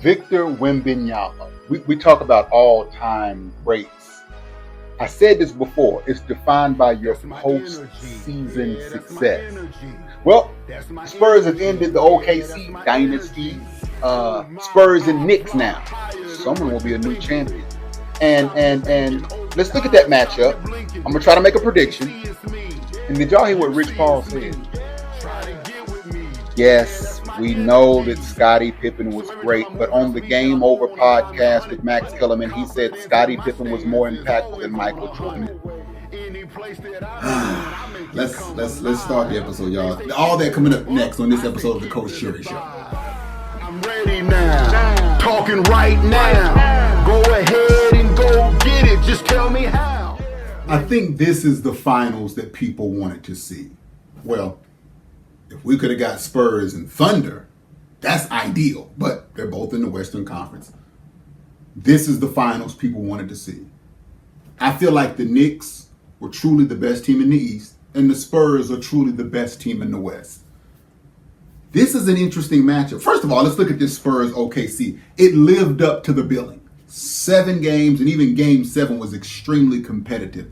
Victor Wembanyama. We talk about all-time greats. I said this before. It's defined by your post-season success. Well, Spurs have ended the OKC dynasty. Spurs and Knicks now. Someone will be a new champion. And let's look at that matchup. I'm gonna try to make a prediction. And did y'all hear what Rich Paul said? Yes, we know that Scottie Pippen was great, but on the Game Over podcast with Max Kellerman, he said Scottie Pippen was more impactful than Michael Jordan. Let's start the episode, y'all. All that coming up next on this episode of the Coach Cherry Show. I'm ready now, talking right now. Go ahead and go get it. Just tell me how. I think this is the finals that people wanted to see. Well, if we could have got Spurs and Thunder, that's ideal. But they're both in the Western Conference. This is the finals people wanted to see. I feel like the Knicks were truly the best team in the East, and the Spurs are truly the best team in the West. This is an interesting matchup. First of all, let's look at this Spurs OKC. It lived up to the billing. 7 games, and even Game 7 was extremely competitive.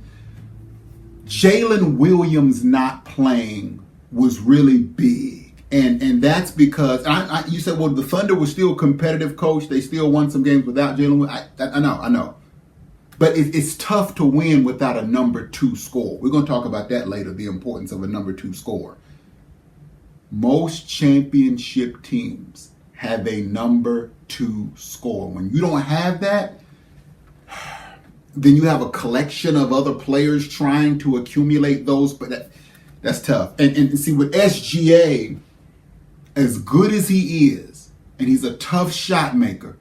Jalen Williams not playing was really big. And that's because, you said, well, the Thunder was still competitive, Coach. They still won some games without Jalen Williams. I know. But it's tough to win without a number 2 scorer. We're going to talk about that later, the importance of a number 2 scorer. Most championship teams have a number 2 scorer. When you don't have that, then you have a collection of other players trying to accumulate those, but that's tough. And see, with SGA, as good as he is, and he's a tough shot maker,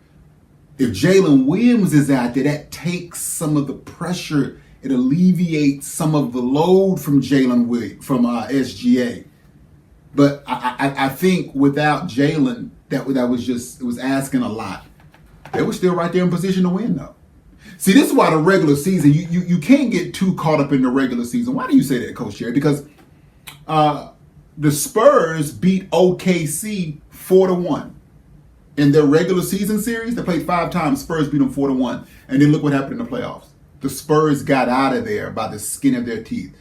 if Jalen Williams is out there, that takes some of the pressure. It alleviates some of the load from SGA. But I think without Jalen, it was asking a lot. They were still right there in position to win, though. See, this is why the regular season, you can't get too caught up in the regular season. Why do you say that, Coach Jerry? Because the Spurs beat OKC 4-1. In their regular season series, they played 5 times. Spurs beat them 4-1. And then look what happened in the playoffs. The Spurs got out of there by the skin of their teeth.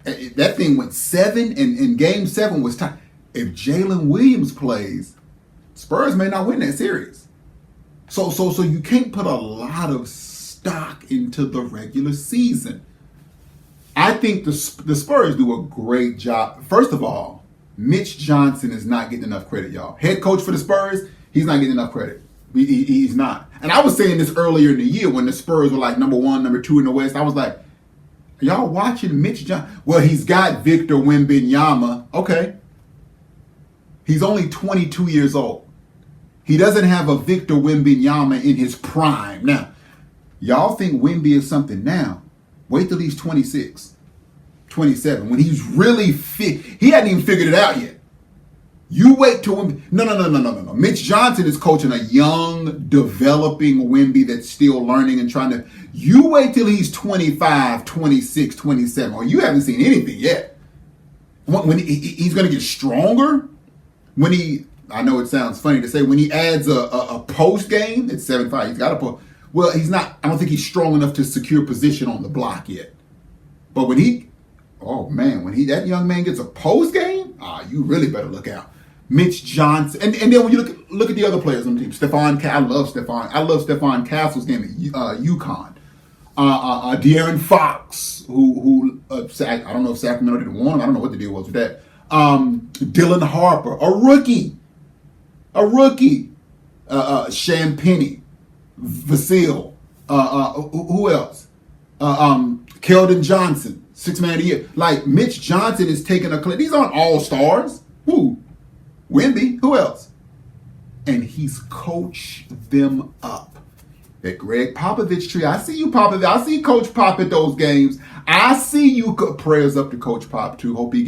That thing went 7, and Game 7 was tight. If Jalen Williams plays, Spurs may not win that series. So you can't put a lot of stock into the regular season. I think the Spurs do a great job. First of all, Mitch Johnson is not getting enough credit, y'all. Head coach for the Spurs, he's not getting enough credit. He's not. And I was saying this earlier in the year when the Spurs were like number 1, number 2 in the West. I was like, y'all watching Mitch Johnson? Well, he's got Victor Wembanyama. Okay. He's only 22 years old. He doesn't have a Victor Wembanyama in his prime. Now, y'all think Wemby is something now. Wait till he's 26, 27, when he's really fit. He hadn't even figured it out yet. You wait till Wemby. No. Mitch Johnson is coaching a young, developing Wemby that's still learning and trying to. You wait till he's 25, 26, 27, or you haven't seen anything yet. When he's going to get stronger, I know it sounds funny to say, when he adds a post game, it's 7-5. He's got to put. Well, he's not. I don't think he's strong enough to secure position on the block yet. But when that young man gets a post game, you really better look out. Mitch Johnson, and then when you look at the other players on the team, I love Stephon Castle's game at UConn. De'Aaron Fox, who I don't know if Sacramento didn't want him. I don't know what the deal was with that. Dylan Harper, a rookie. Champagnie, Vasil, who else? Keldon Johnson, 6th man of the year. Like, Mitch Johnson is taking these aren't all stars. Who? Wemby, who else? And he's coached them up. That Greg Popovich tree. I see you, Popovich. I see Coach Pop at those games. I see you. Prayers up to Coach Pop too. Hope he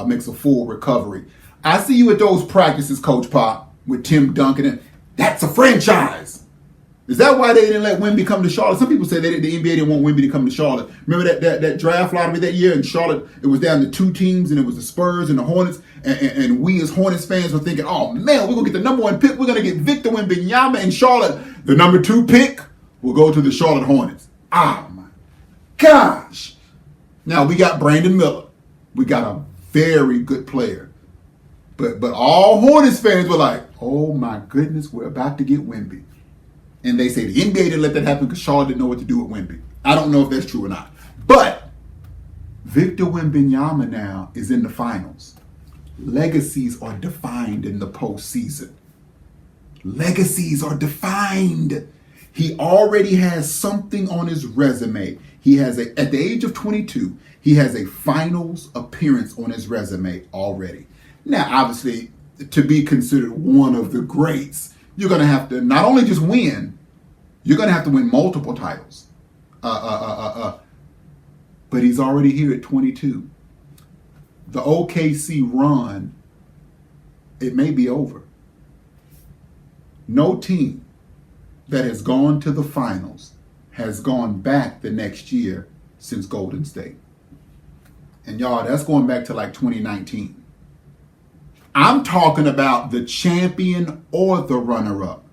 makes a full recovery. I see you at those practices, Coach Pop, with Tim Duncan. That's a franchise. Is that why they didn't let Wemby come to Charlotte? Some people say the NBA didn't want Wemby to come to Charlotte. Remember that draft lottery that year in Charlotte? It was down to 2 teams, and it was the Spurs and the Hornets. And we as Hornets fans were thinking, oh man, we're going to get the number 1 pick. We're going to get Victor Wembanyama in Charlotte. The number 2 pick will go to the Charlotte Hornets. Oh my gosh. Now we got Brandon Miller. We got a very good player. But all Hornets fans were like, oh my goodness, we're about to get Wemby. And they say the NBA didn't let that happen because Charlotte didn't know what to do with Wemby. I don't know if that's true or not. But Victor Wembanyama now is in the finals. Legacies are defined in the postseason. Legacies are defined. He already has something on his resume. He has at the age of 22, he has a finals appearance on his resume already. Now, obviously, to be considered one of the greats, you're going to have to not only just win, you're going to have to win multiple titles. But he's already here at 22. The OKC run, it may be over. No team that has gone to the finals has gone back the next year since Golden State. And y'all, that's going back to like 2019. I'm talking about the champion or the runner-up.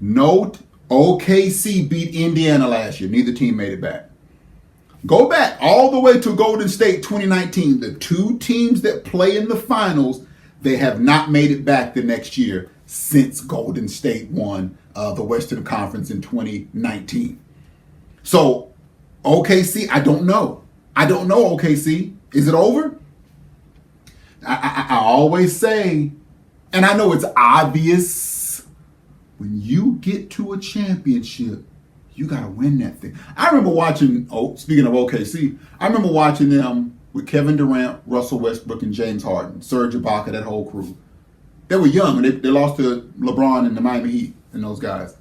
No, OKC beat Indiana last year. Neither team made it back. Go back all the way to Golden State 2019. The 2 teams that play in the finals, they have not made it back the next year since Golden State won the Western Conference in 2019. So, OKC, I don't know. I don't know, OKC. Is it over? I always say, and I know it's obvious, when you get to a championship, you got to win that thing. I remember watching, speaking of OKC, I remember watching them with Kevin Durant, Russell Westbrook, and James Harden, Serge Ibaka, that whole crew. They were young, and they lost to LeBron and the Miami Heat and those guys.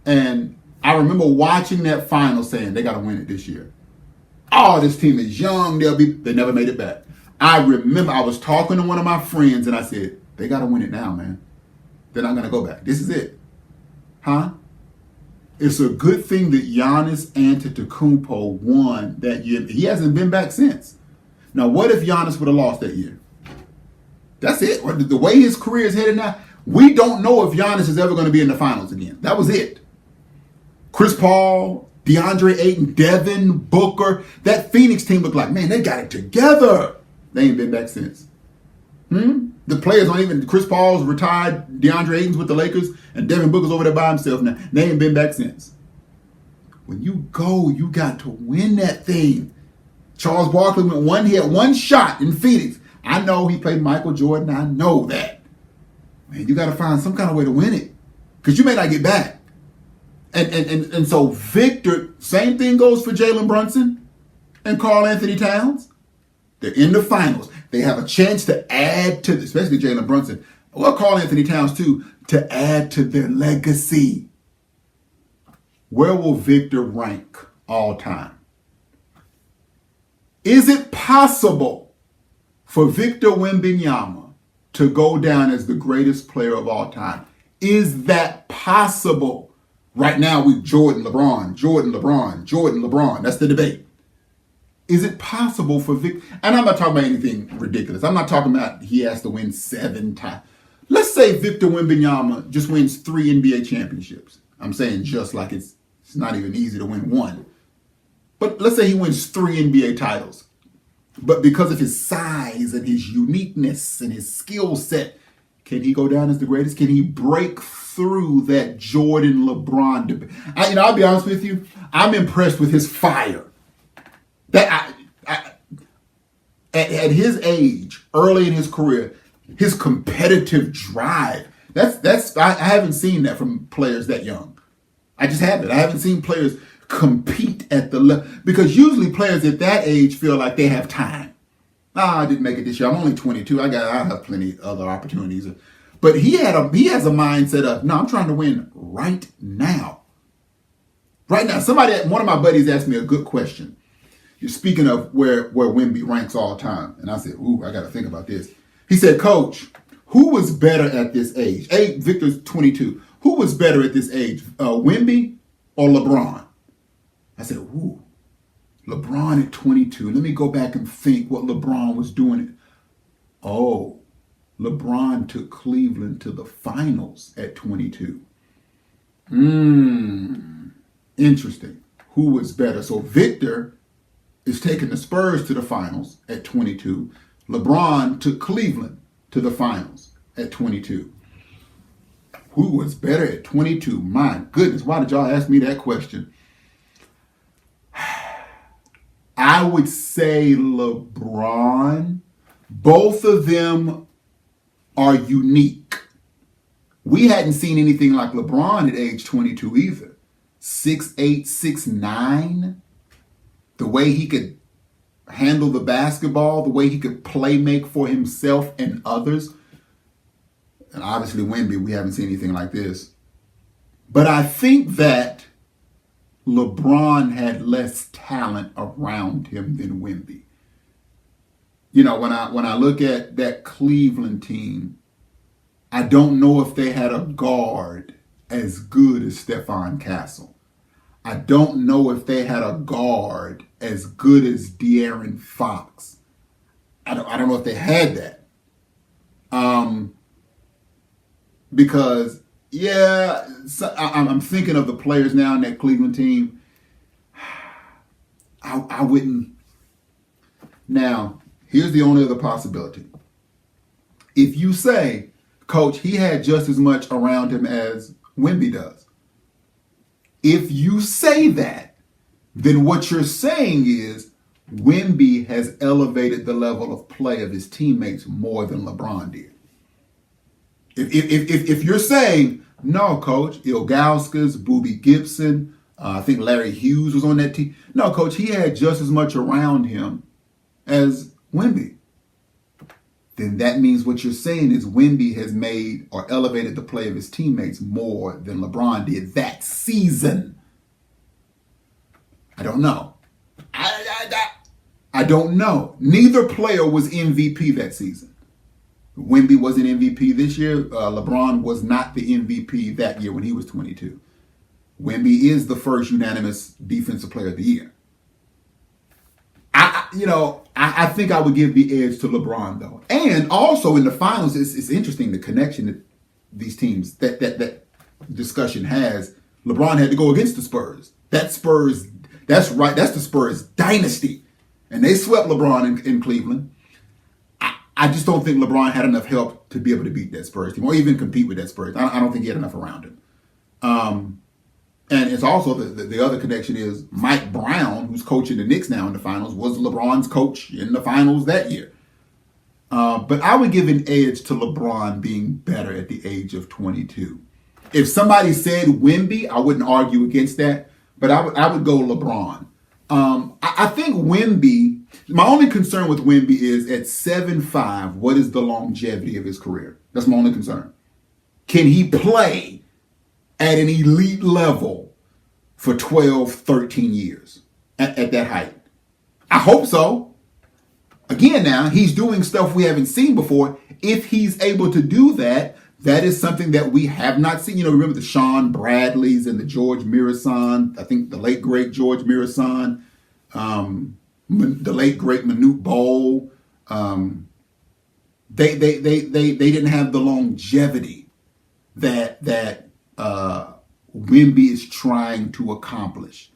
And I remember watching that final saying, they got to win it this year. Oh, this team is young. They never made it back. I remember I was talking to one of my friends and I said, they got to win it now, man. They're not going to go back. This is it. Huh? It's a good thing that Giannis Antetokounmpo won that year. He hasn't been back since. Now, what if Giannis would have lost that year? That's it. The way his career is headed now, we don't know if Giannis is ever going to be in the finals again. That was it. Chris Paul, DeAndre Ayton, Devin Booker, that Phoenix team looked like, man, they got it together. They ain't been back since. The players aren't even, Chris Paul's retired, DeAndre Ayton's with the Lakers, and Devin Booker's over there by himself now. They ain't been back since. When you go, you got to win that thing. Charles Barkley he had one shot in Phoenix. I know he played Michael Jordan. I know that. Man, you got to find some kind of way to win it. Because you may not get back. And so Victor, same thing goes for Jalen Brunson and Karl Anthony Towns. They're in the finals. They have a chance to add to, especially Jalen Brunson, well, Karl Anthony Towns too, to add to their legacy. Where will Victor rank all time? Is it possible for Victor Wembanyama to go down as the greatest player of all time? Is that possible? Right now with Jordan, LeBron. That's the debate. Is it possible for Victor? And I'm not talking about anything ridiculous. I'm not talking about he has to win 7 times. Let's say Victor Wembanyama just wins 3 NBA championships. I'm saying just like it's not even easy to win 1. But let's say he wins 3 NBA titles. But because of his size and his uniqueness and his skill set, can he go down as the greatest? Can he break through that Jordan LeBron debate? I'll be honest with you. I'm impressed with his fire. That at his age, early in his career, his competitive drive. I haven't seen that from players that young. I just haven't. I haven't seen players compete at the level, because usually players at that age feel like they have time. I didn't make it this year. I'm only 22. I have plenty of other opportunities. But he has a mindset of, no, I'm trying to win right now. Right now. One of my buddies asked me a good question. You're speaking of where Wemby ranks all time. And I said, I got to think about this. He said, Coach, who was better at this age? Victor's 22. who was better at this age, Wemby or LeBron? I said, ooh, LeBron at 22. Let me go back and think what LeBron was doing. Oh, LeBron took Cleveland to the finals at 22. Interesting. Who was better? So Victor is taking the Spurs to the finals at 22. LeBron took Cleveland to the finals at 22. Who was better at 22? My goodness, why did y'all ask me that question? I would say LeBron. Both of them are unique. We hadn't seen anything like LeBron at age 22 either. 6'8", 6'9". The way he could handle the basketball, the way he could play make for himself and others. And obviously Wemby, we haven't seen anything like this. But I think that LeBron had less talent around him than Wemby. You know, when I look at that Cleveland team, I don't know if they had a guard as good as Stephon Castle. I don't know if they had a guard as good as De'Aaron Fox. I don't know if they had that. Because, yeah, I'm thinking of the players now in that Cleveland team. I wouldn't. Now, here's the only other possibility. If you say, Coach, he had just as much around him as Wemby does. If you say that, then what you're saying is Wemby has elevated the level of play of his teammates more than LeBron did. If you're saying, no, Coach, Ilgauskas, Boobie Gibson, I think Larry Hughes was on that team. No, Coach, he had just as much around him as Wemby. Then that means what you're saying is Wemby has made or elevated the play of his teammates more than LeBron did that season. I don't know. I don't know. Neither player was MVP that season. Wemby wasn't MVP this year. LeBron was not the MVP that year when he was 22. Wemby is the first unanimous Defensive Player of the Year. I think I would give the edge to LeBron, though. And also in the finals, it's interesting the connection that these teams, that discussion has. LeBron had to go against the Spurs. That's the Spurs dynasty. And they swept LeBron in Cleveland. I just don't think LeBron had enough help to be able to beat that Spurs team or even compete with that Spurs. I don't think he had enough around him. And it's also the other connection is Mike Brown, who's coaching the Knicks now in the finals, was LeBron's coach in the finals that year. But I would give an edge to LeBron being better at the age of 22. If somebody said Wemby, I wouldn't argue against that, but I would go LeBron. I think Wemby, my only concern with Wemby is at 7'5", what is the longevity of his career? That's my only concern. Can he play at an elite level for 12, 13 years at that height? I hope so. Again, now, he's doing stuff we haven't seen before. If he's able to do that, that is something that we have not seen. You know, remember the Sean Bradleys and the George Mirasan, I think the late, great George Mirasan, the late, great Manute Bol. They didn't have the longevity that Wemby is trying to accomplish.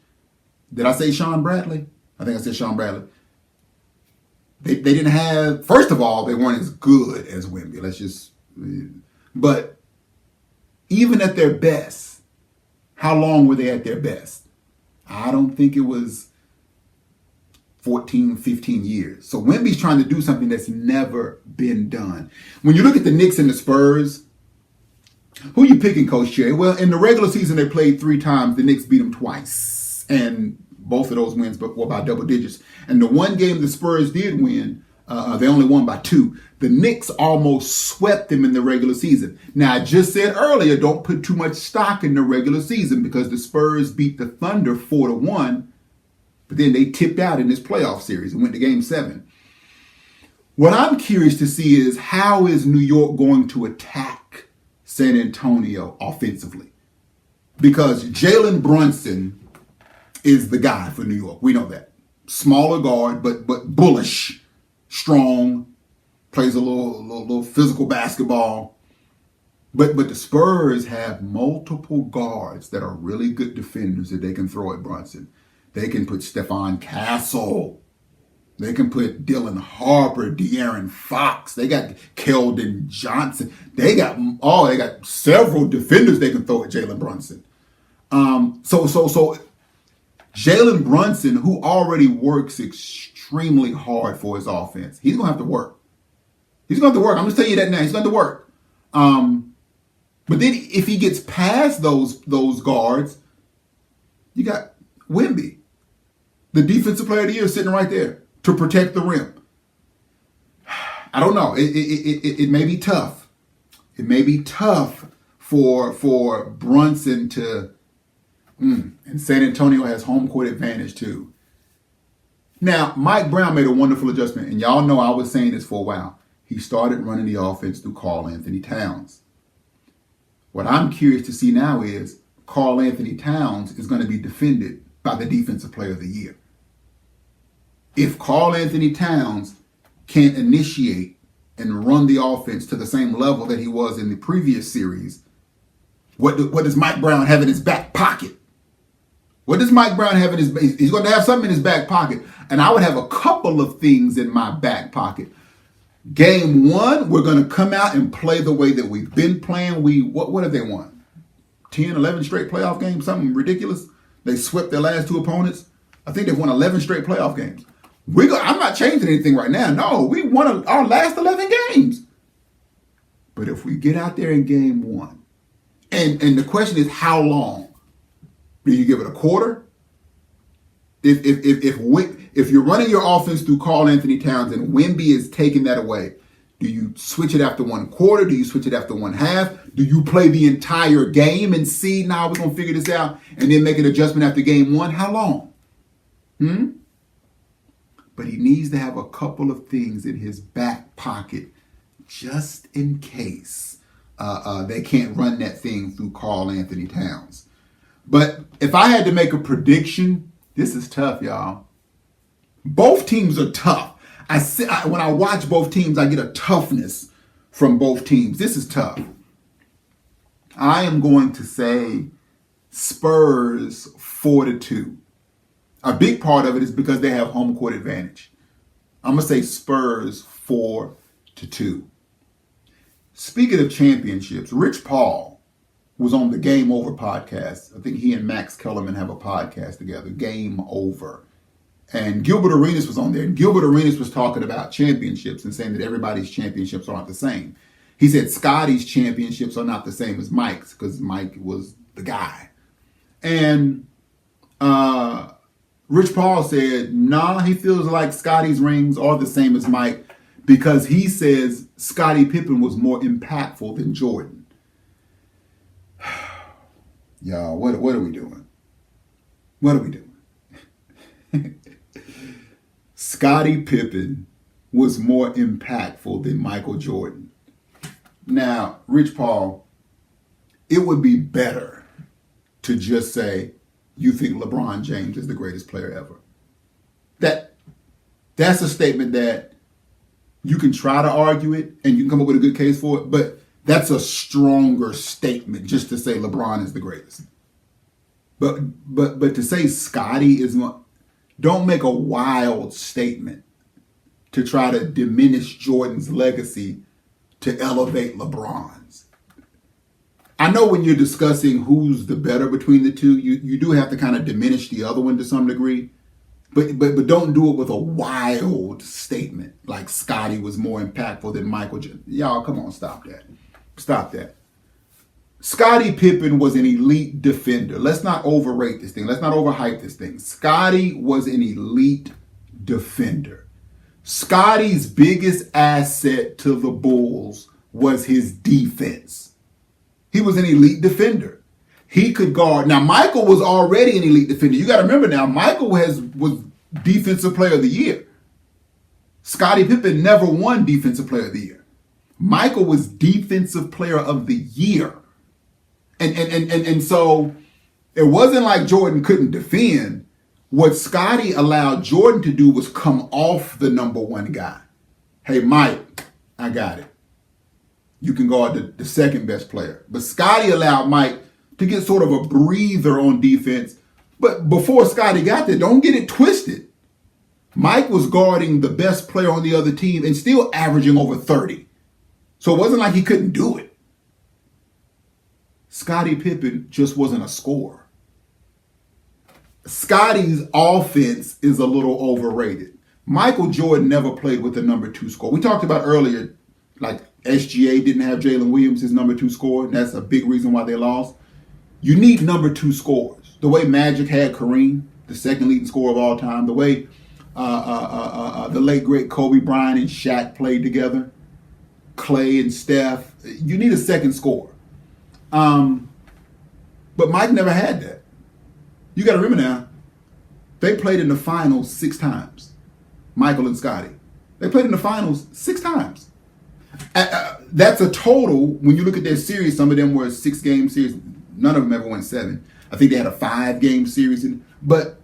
Did I say Sean Bradley? I think I said Sean Bradley. They didn't have, first of all, they weren't as good as Wemby. But even at their best, how long were they at their best? I don't think it was 14, 15 years. So Wemby's trying to do something that's never been done. When you look at the Knicks and the Spurs, who are you picking, Coach Jay? Well, in the regular season, they played 3 times. The Knicks beat them twice. And both of those wins were by double digits. And the one game the Spurs did win, they only won by 2. The Knicks almost swept them in the regular season. Now, I just said earlier, don't put too much stock in the regular season because the Spurs beat the Thunder 4-1. But then they tipped out in this playoff series and went to Game 7. What I'm curious to see is how is New York going to attack San Antonio offensively. Because Jalen Brunson is the guy for New York. We know that. Smaller guard, but bullish, strong, plays a little physical basketball. But the Spurs have multiple guards that are really good defenders that they can throw at Brunson. They can put Stephon Castle. They can put Dylan Harper, De'Aaron Fox. They got Keldon Johnson. They got several defenders they can throw at Jalen Brunson. So Jalen Brunson, who already works extremely hard for his offense, he's gonna have to work. He's gonna have to work. I'm just telling you that now. He's gonna have to work. But then if he gets past those guards, you got Wemby, the defensive player of the year, sitting right there to protect the rim. I don't know. It may be tough. It may be tough for Brunson to. And San Antonio has home court advantage too. Now, Mike Brown made a wonderful adjustment, and y'all know I was saying this for a while. He started running the offense through Karl Anthony Towns. What I'm curious to see now is Karl Anthony Towns is going to be defended by the Defensive Player of the Year. If Karl Anthony Towns can't initiate and run the offense to the same level that he was in the previous series, what does Mike Brown have in his back pocket? What does Mike Brown have in his? He's going to have something in his back pocket, and I would have a couple of things in my back pocket. Game 1, we're going to come out and play the way that we've been playing. What have they won? 10, 11 straight playoff games? Something ridiculous. They swept their last 2 opponents. I think they've won 11 straight playoff games. I'm not changing anything right now. No, we won our last 11 games. But if we get out there in game 1, and the question is how long? Do you give it a quarter? If you're running your offense through Karl Anthony Towns and Wemby is taking that away, do you switch it after 1 quarter? Do you switch it after 1 half? Do you play the entire game and see, now we're going to figure this out and then make an adjustment after game 1? How long? But he needs to have a couple of things in his back pocket just in case they can't run that thing through Karl Anthony Towns. But if I had to make a prediction, this is tough, y'all. Both teams are tough. When I watch both teams, I get a toughness from both teams. This is tough. I am going to say Spurs 4-2. A big part of it is because they have home court advantage. I'm going to say Spurs 4-2. Speaking of championships, Rich Paul was on the Game Over podcast. I think he and Max Kellerman have a podcast together, Game Over. And Gilbert Arenas was on there. And Gilbert Arenas was talking about championships and saying that everybody's championships aren't the same. He said Scotty's championships are not the same as Mike's because Mike was the guy. And Rich Paul said, nah, he feels like Scotty's rings are the same as Mike because he says Scottie Pippen was more impactful than Jordan. Y'all, what are we doing? What are we doing? Scottie Pippen was more impactful than Michael Jordan. Now, Rich Paul, it would be better to just say, you think LeBron James is the greatest player ever. That's a statement that you can try to argue it and you can come up with a good case for it, but that's a stronger statement just to say LeBron is the greatest. But to say Scottie is not, don't make a wild statement to try to diminish Jordan's legacy to elevate LeBron's. I know when you're discussing who's the better between the two, you do have to kind of diminish the other one to some degree. But don't do it with a wild statement like Scottie was more impactful than Michael Jordan. Y'all, come on, stop that. Stop that. Scottie Pippen was an elite defender. Let's not overrate this thing. Let's not overhype this thing. Scottie was an elite defender. Scottie's biggest asset to the Bulls was his defense. He was an elite defender. He could guard. Now, Michael was already an elite defender. You got to remember now, Michael was Defensive Player of the Year. Scottie Pippen never won Defensive Player of the Year. Michael was Defensive Player of the Year. And so it wasn't like Jordan couldn't defend. What Scottie allowed Jordan to do was come off the number one guy. Hey, Mike, I got it. You can guard the second best player. But Scottie allowed Mike to get sort of a breather on defense. But before Scottie got there, don't get it twisted. Mike was guarding the best player on the other team and still averaging over 30. So it wasn't like he couldn't do it. Scottie Pippen just wasn't a scorer. Scottie's offense is a little overrated. Michael Jordan never played with the number 2 scorer. We talked about earlier, like SGA didn't have Jalen Williams, his number 2 scorer. And that's a big reason why they lost. You need number 2 scorers. The way Magic had Kareem, the second leading scorer of all time. The way the late, great Kobe Bryant and Shaq played together. Clay and Steph. You need a second scorer. But Mike never had that. You got to remember now, they played in the finals 6 times. Michael and Scottie. They played in the finals 6 times. That's a total, when you look at their series, some of them were 6-game series. None of them ever went 7. I think they had a 5-game series. But,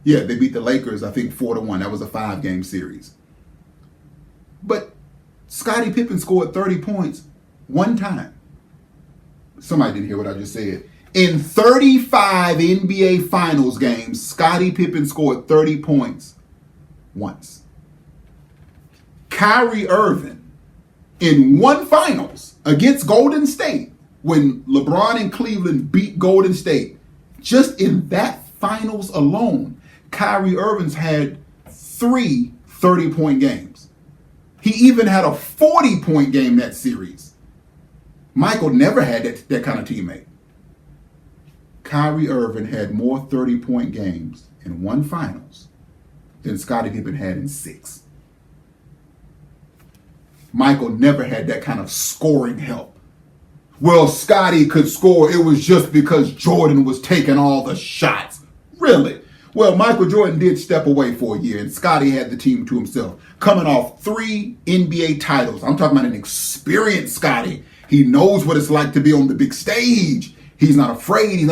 yeah, they beat the Lakers, I think, 4-1. That was a 5-game series. But Scottie Pippen scored 30 points 1 time. Somebody didn't hear what I just said. In 35 NBA Finals games, Scottie Pippen scored 30 points once. Kyrie Irving, in 1 Finals against Golden State, when LeBron and Cleveland beat Golden State, just in that Finals alone, Kyrie Irving's had 3 30-point games. He even had a 40-point game that series. Michael never had that kind of teammate. Kyrie Irving had more 30-point games in 1 Finals than Scottie Pippen had in 6. Michael never had that kind of scoring help. Well, Scottie could score. It was just because Jordan was taking all the shots. Really? Well, Michael Jordan did step away for a year, and Scottie had the team to himself. Coming off 3 NBA titles. I'm talking about an experienced Scottie. He knows what it's like to be on the big stage. He's not afraid.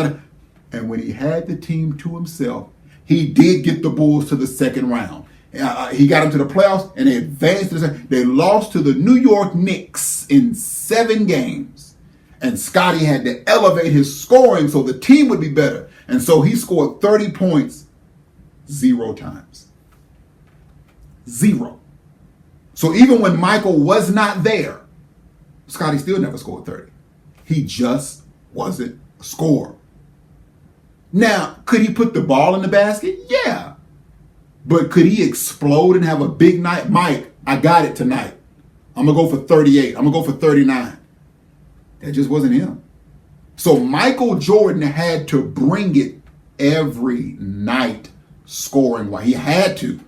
And when he had the team to himself, he did get the Bulls to the second round. He got them to the playoffs, and they advanced. They lost to the New York Knicks in 7 games. And Scottie had to elevate his scoring so the team would be better. And so he scored 30 points 0 times. 0. So even when Michael was not there, Scottie still never scored 30. He just wasn't a scorer. Now, could he put the ball in the basket? Yeah. But could he explode and have a big night? Mike, I got it tonight. I'm going to go for 38. I'm going to go for 39. That just wasn't him. So Michael Jordan had to bring it every night scoring. Why he had to.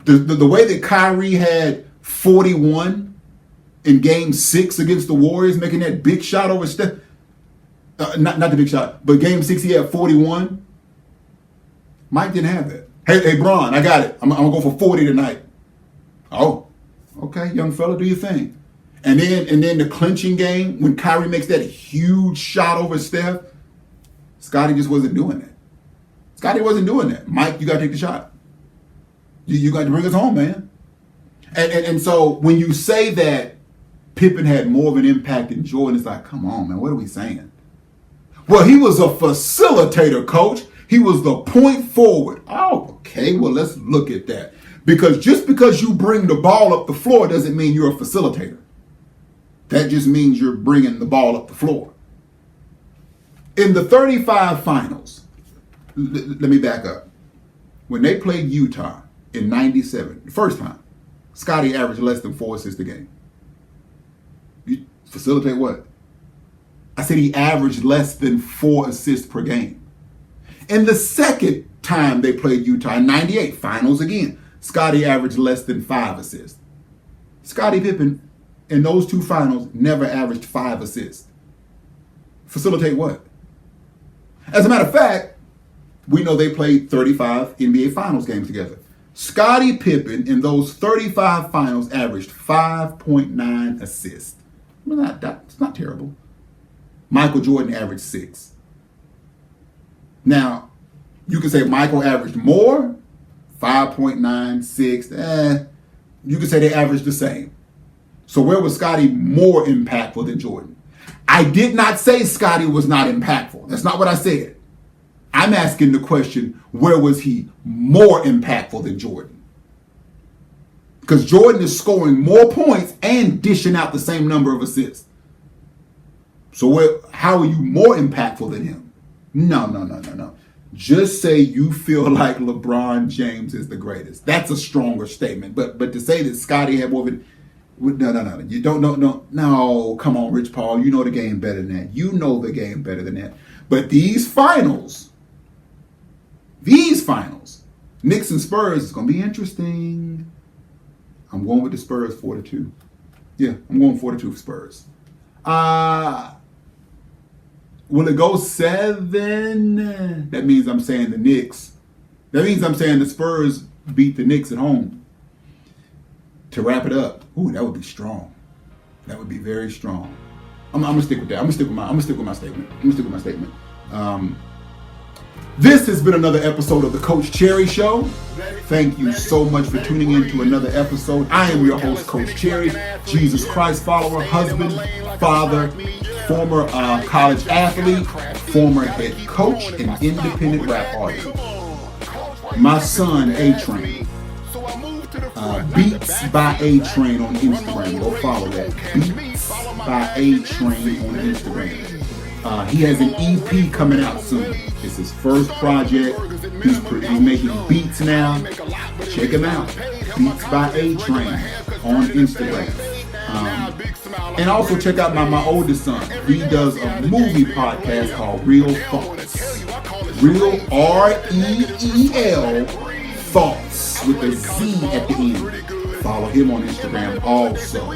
The way that Kyrie had 41 in Game 6 against the Warriors, making that big shot over Steph. Not the big shot, but Game 6 he had 41. Mike didn't have that. Hey, Bron, I got it. I'm going to go for 40 tonight. Oh, okay, young fella, do your thing. And then the clinching game, when Kyrie makes that huge shot over Steph, Scottie just wasn't doing that. Scottie wasn't doing that. Mike, you got to take the shot. You got to bring us home, man. And so when you say that Pippen had more of an impact than Jordan, it's like, come on, man, what are we saying? Well, he was a facilitator, coach. He was the point forward. Oh, okay, well, let's look at that. Because just because you bring the ball up the floor doesn't mean you're a facilitator. That just means you're bringing the ball up the floor. In the 35 finals, let me back up. When they played Utah in 97, the first time, Scottie averaged less than 4 assists a game. You facilitate what? I said he averaged less than 4 assists per game. And the second time they played Utah in 98, finals again, Scottie averaged less than 5 assists. Scottie Pippen, in those 2 finals, never averaged 5 assists. Facilitate what? As a matter of fact, we know they played 35 NBA Finals games together. Scottie Pippen in those 35 finals averaged 5.9 assists. That's not terrible. Michael Jordan averaged 6. Now, you can say Michael averaged more, 5.9, 6. You can say they averaged the same. So where was Scottie more impactful than Jordan? I did not say Scottie was not impactful. That's not what I said. I'm asking the question, where was he more impactful than Jordan? Because Jordan is scoring more points and dishing out the same number of assists. So how are you more impactful than him? No. Just say you feel like LeBron James is the greatest. That's a stronger statement. But to say that Scottie had more of it, no. You don't know. No, come on, Rich Paul. You know the game better than that. You know the game better than that. But these finals, Knicks and Spurs is going to be interesting. I'm going with the Spurs 4-2. Yeah, I'm going 4-2 for Spurs. Will it go 7? That means I'm saying the Knicks. That means I'm saying the Spurs beat the Knicks at home. To wrap it up, that would be strong. That would be very strong. I'm gonna stick with that. I'm gonna stick with my statement. This has been another episode of the Coach Cherry Show. Thank you so much for tuning in to another episode. I am your host, Coach Cherry, Jesus Christ follower, husband, father, former college athlete, former head coach, and independent rap artist. My son, A-Train. Beats by A-Train on Instagram. Go follow that. Beats by A-Train on Instagram. He has an EP coming out soon. It's his first project. He's making beats now. Check him out. Beats by A-Train on Instagram. And also check out my oldest son. He does a movie podcast called Real Thoughts. Real REEL Thoughts with a Z at the end. Follow him on Instagram also.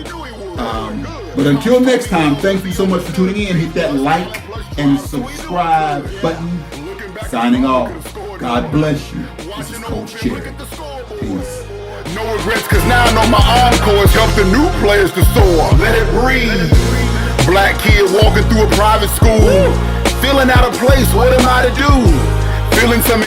But until next time, thank you so much for tuning in. Hit that like and subscribe button. Signing off. God bless you. This is Coach Cherry. Peace. No regrets, cause now I know my encores help the new players to soar. Let it breathe. Black kid walking through a private school. Feeling out of place, what am I to do? Feeling some